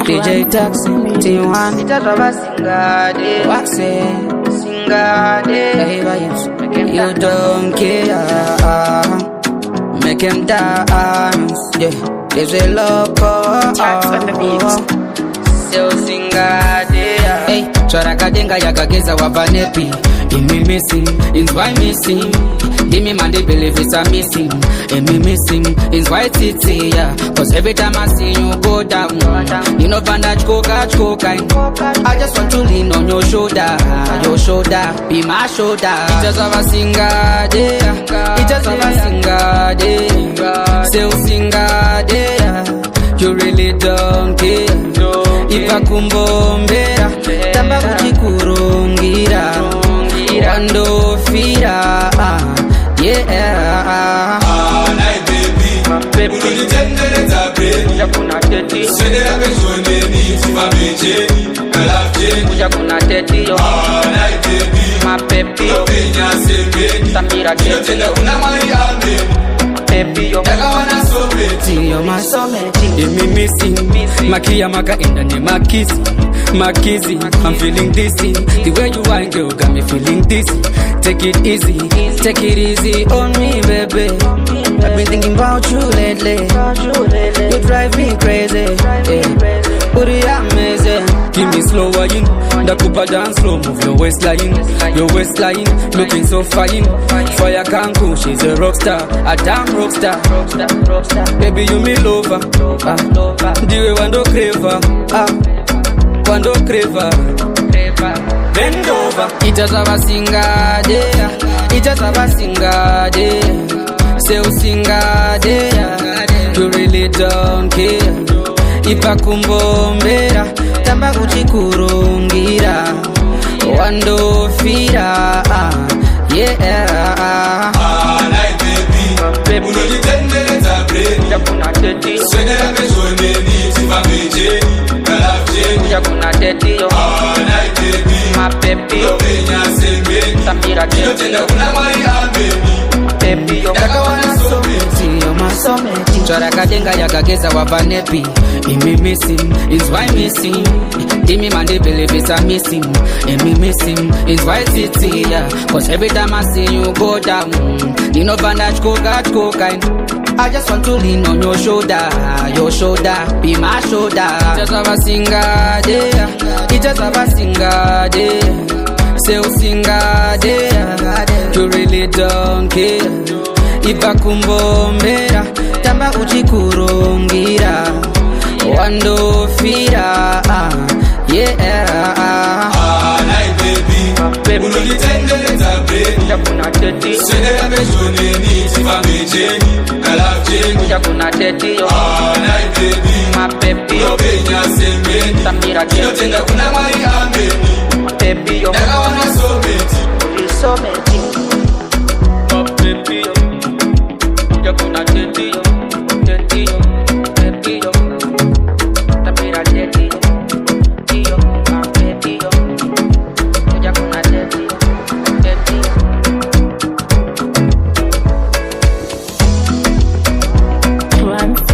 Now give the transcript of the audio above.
DJ Tarks, T1, Zvavasingade, Singade, you don't care, make him dance, yeah, there's a loco, Tarks on the beat. So Singade, hey, Charakadenga Yakageza Wabanepi, in me missing, in why missing. Give me man, they believe it's a missing. And me missing is why it's yeah. Cause every time I see you go down, you know bandage cocaine. I just want to lean on your shoulder, be my shoulder. It just have a Singade, it just have a Singade. Say Singade, you really don't care. If I kumbombera, tamba kuchikurungira, wando fira. Yeah, night baby, uno di tendere za brain. Jakuna teti, sedera pejone ni tima beje, kalafje. Jakuna teti yo, night baby, my baby yo, penya sembe, Samira teti, tenda una mari ame, baby yo, daga wana someti, yo my someti. Me missing, Makia Maka in the name of Makizi, I'm feeling dizzy. The way you wine, girl, got me feeling dizzy. Take it easy on me, baby. I've been thinking about you lately. You drive me crazy. Booty amazing. Give me slow wine, the Cooper dance slow. Move your waistline, looking so fine. Fire can't go, she's a rockstar, a damn rockstar. Baby, you me lover. The way wando craver. Quando creva, bend over. It just have a Singade, it just have a Singade. Say Singade, you really don't care. Ipa kumbombera, tamba kuchikurungira, wando fira, yeah. night baby, uno di tendere za brain. Jakuna teti, sedera pejone ni tima beje, kalafje. Jakuna teti yo, night baby, my baby yo, penya sembe, Samira teti, tenda una mari ame, baby yo, daga wana someti, yo my someti. Charakadenga Yakageza Wabanepi, Me missing, is why missing. Give me man, they believe it's a missing. And me missing is why it's yeah. Cause every time I see you go down, you know bandage cocaine. I just want to lean on your shoulder, be my shoulder. Just have a Singade, it just have a Singade. Say Singade, you really don't care. Ipa kumbombera, tamba kuchikurungira, wando fira, yeah. night baby, uno di tendere za brain. Jakuna teti, sedera pejone ni tima beje, kalafje. Jakuna teti yo, night baby, my baby yo, penya sembe, Samira teti, tenda una mari ame, baby yo, daga wana someti, someti. Baby, Jakuna teti yo, baby yo, Samira teti yo, my baby yo, Jakuna teti yo. Grantz.